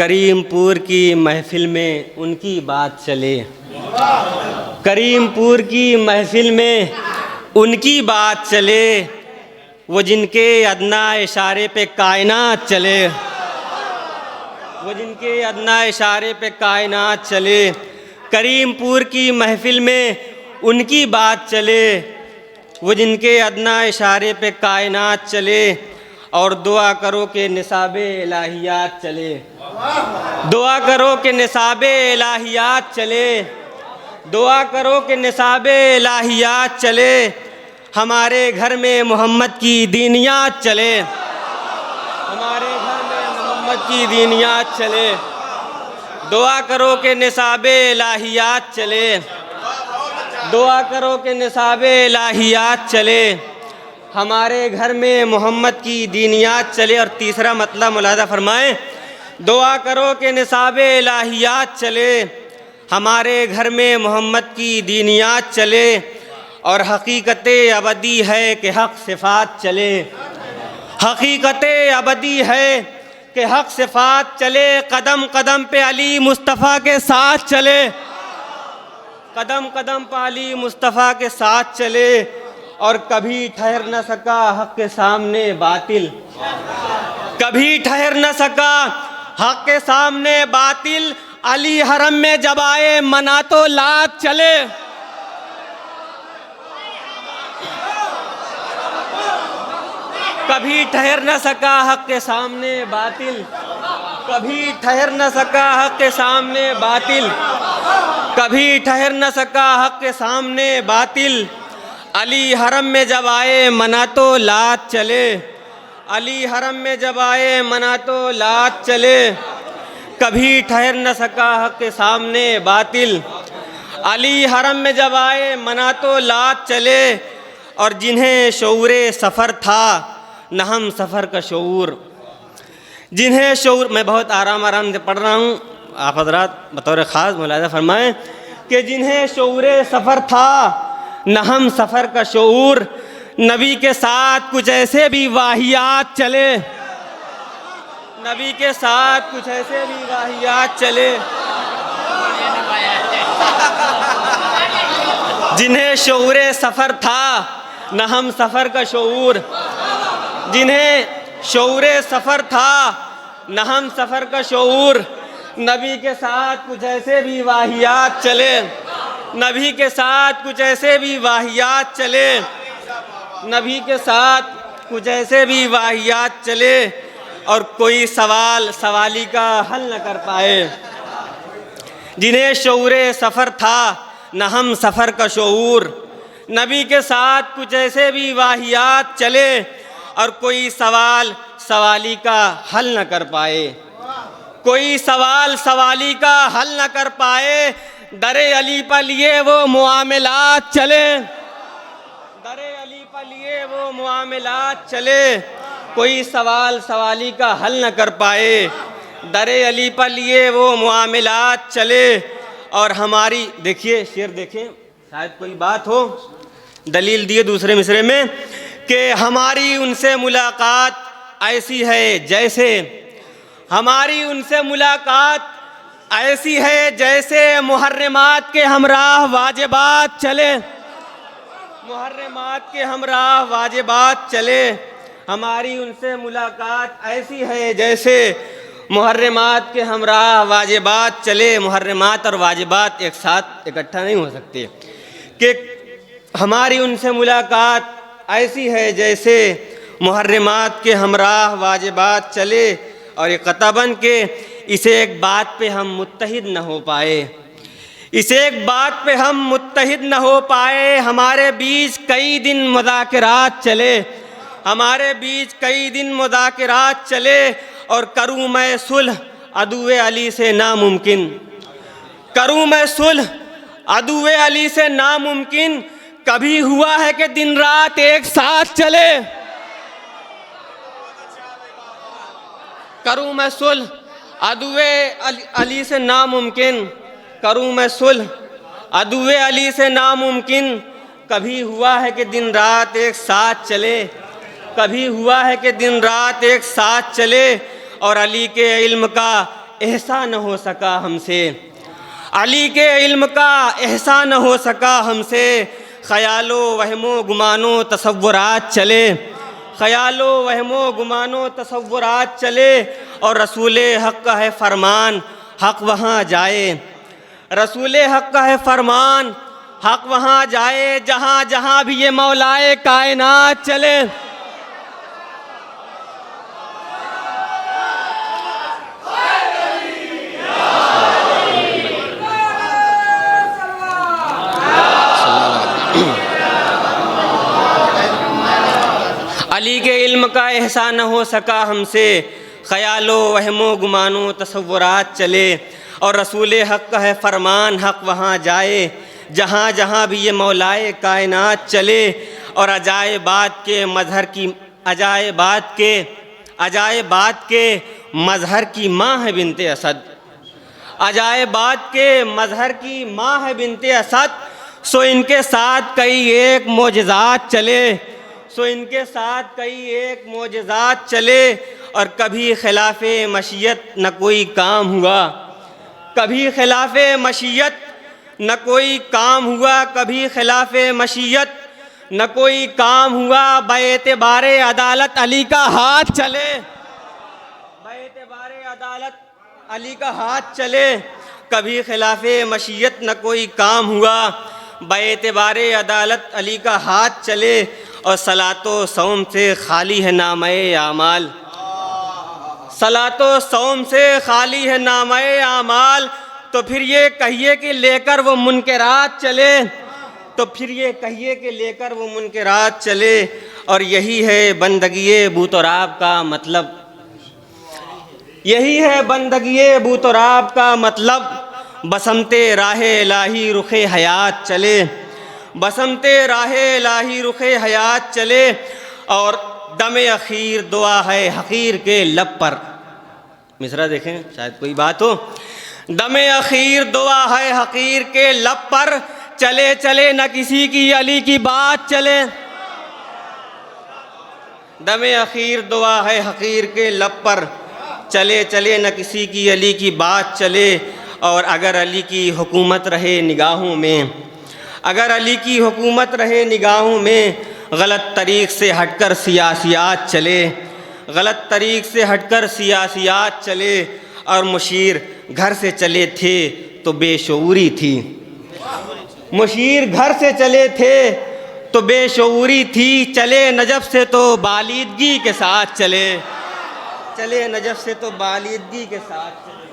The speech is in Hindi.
करीमपुर की महफिल में उनकी बात चले। करीमपुर की महफिल में उनकी बात चले, वो जिनके अदना इशारे पे कायनात चले। वो जिनके अदना इशारे पे कायनात चले। करीमपुर की महफिल में उनकी बात चले, वो जिनके अदना इशारे पे कायनात चले। और दुआ करो कि निसाबे इलाहियात चले। दुआ करो कि निसाबे इलाहियात चले। दुआ करो कि निसाबे इलाहियात चले। हमारे घर में मोहम्मद की दीनियात चले। हमारे घर में मोहम्मद की दीनियात चले। दुआ करो कि निसाबे इलाहियात चले। दुआ करो कि निसाबे इलाहियात चले। हमारे घर में मोहम्मद की दीनियात चले। और तीसरा मतलब मुलादा फरमाएं, दुआ करो कि निसाबे इलाहियात चले। हमारे घर में मोहम्मद की दीनियात चले। और हकीकत अबदी है कि हक़ सिफ़ात चले। हकीकत अबदी है कि हक़ सिफ़ात चले। कदम कदम पे अली मुस्तफ़ा के साथ चले। कदम कदम पे अली मुस्तफ़ा के साथ चले। और कभी ठहर न सका हक़ के सामने बातिल। कभी ठहर न सका हक़ के सामने बातिल। अली हरम में जब आए मना तो लात चले। कभी ठहर न सका हक़ के सामने बातिल। कभी ठहर न सका हक़ के सामने बातिल। कभी ठहर न सका हक़ के सामने बातिल। अली हरम में जब आए मना तो लात चले। अली हरम में जब आए मना तो लात चले। कभी ठहर न सका हक़ के सामने बातिल। अली हरम में जब आए मना तो लात चले। और जिन्हें शऊरे सफ़र था न हम सफ़र का शऊर। जिन्हें शऊर, मैं बहुत आराम से पढ़ रहा हूँ, आप हज़रात बतौर ख़ास मुलाज़ा फरमाएं कि जिन्हें शऊरे सफ़र था न हम सफ़र का शऊर। नबी के साथ कुछ ऐसे भी वाहियात चले। नबी के साथ कुछ ऐसे भी वाहियात चले। जिन्हें शऊरे सफ़र था न हम सफ़र का शऊर। जिन्हें शऊरे सफ़र था न हम सफ़र का शऊर। नबी के साथ कुछ ऐसे भी वाहियात चले। नबी के साथ कुछ ऐसे भी वाहियात चले। नबी के साथ कुछ ऐसे भी वाहियात चले। और कोई सवाली का हल न कर पाए। जिन्हें शऊरे सफ़र था न हम सफ़र का शऊर। नबी के साथ कुछ ऐसे भी वाहियात चले। और कोई सवाली का हल न कर पाए। कोई सवाली का हल न कर पाए। दरे अली पर लिए वो मुआमिलात चले। दरे अली पर लिए वो मुआमिलात चले। कोई सवाली का हल न कर पाए। दरे अली पर लिए वो मुआमिलात चले। और हमारी, देखिए शेर देखें, शायद कोई बात हो। दलील दिए दूसरे मिसरे में कि हमारी उनसे मुलाकात ऐसी है जैसे, हमारी उनसे मुलाकात ऐसी है जैसे मुहर्रमात के हमराह वाजिबात चले। मुहर्रमात के हमराह वाजिबात चले। हमारी उनसे मुलाकात ऐसी है जैसे मुहर्रमात के हमराह वाजिबात चले। मुहर्रमात और वाजिबात एक साथ इकट्ठा नहीं हो सकते। कि हमारी उनसे मुलाकात ऐसी है जैसे मुहर्रमात के हमराह वाजिबात चले। और ये क़तबन के इसे एक बात पे हम मुत्तहिद न हो पाए। इसे एक बात पे हम मुत्तहिद न हो पाए। हमारे बीच कई दिन मुज़ाकिरात चले। हमारे बीच कई दिन मुज़ाकिरात चले। और करूँ मैं सुलह अदुए अली से नामुमकिन। करूँ मैं सुलह अदुए अली से नामुमकिन। कभी हुआ है कि दिन रात एक साथ चले। करूँ मैं सुलह अदुए अली से नामुमकिन। करूँ मैं सुलह अदुए अली से नामुमकिन। कभी हुआ है कि दिन रात एक साथ चले। कभी हुआ है कि दिन रात एक साथ चले। और अली के इल्म का एहसान न हो सका हमसे, अली के इल्म का एहसान न हो सका हमसे। ख़यालो वहमो गुमानो तसव्वुरात चले, ख़यालो वहमो गुमानो तसव्वुरात चले, और रसूल हक़ का है फरमान हक़ वहाँ जाए, रसूल हक़ का है फरमान हक़ वहाँ जाए, जहाँ जहाँ भी ये मौलाए कायनात चले। अली के इल्म का एहसान न हो सका हमसे, ख़यालो वहमो गुमानो तसव्वुरात चले, और रसूल हक़ का है फरमान हक़ वहाँ जाए, जहाँ जहाँ भी ये मौलाए कायनात चले। और अजायबात के मज़हर की अजायबात के मज़हर की माँ है बिनते असद, अजायबात के मज़हर की माँ है बिनते असद। सो इनके साथ कई एक मोजज़ात चले, सो इनके साथ कई एक मोजज़ात चले, और कभी खिलाफ़े मशीयत न कोई काम हुआ, कभी खिलाफ़े मशीयत न कोई काम हुआ, कभी खिलाफ़े मशीयत न कोई काम हुआ। बेएतबारे अदालत अली का हाथ चले, बेएतबारे अदालत अली का हाथ चले, कभी खिलाफ़े मशीयत न कोई काम हुआ। बेएतबारे अदालत अली का हाथ चले, और सलातो सौम से खाली है नामे आमाल, सलातो सौम से खाली है नामे आमाल। तो फिर ये कहिए कि लेकर वो मुनकरात चले, तो फिर ये कहिए कि लेकर वो मुनकरात चले। और यही है बंदगी बूतराब का मतलब, यही है बंदगी बूतराब का मतलब। बसमते राहे इलाही रुखे हयात चले, बसमते राहे इलाही रुखे हयात चले, और दमे अखीर दुआ है हकीर के लब पर। मिसरा देखें, शायद कोई बात हो। दमे अखीर दुआ है हकीर के लब पर, चले चले न किसी की अली की बात चले। दमे अखीर दुआ है हकीर के लब पर, चले चले न किसी की अली की बात चले। और अगर अली की हुकूमत रहे निगाहों में, अगर अली की हुकूमत रहे निगाहों में, गलत तरीक़ से हटकर सियासियात चले, गलत तरीक़ से हटकर सियासियात चले। और मुशीर घर से चले थे तो बेशऊरी थी, मुशीर घर से चले थे तो बेशऊरी थी। चले नजफ से तो बालिदगी के साथ चले, चले नजफ से तो बालिदगी के साथ चले।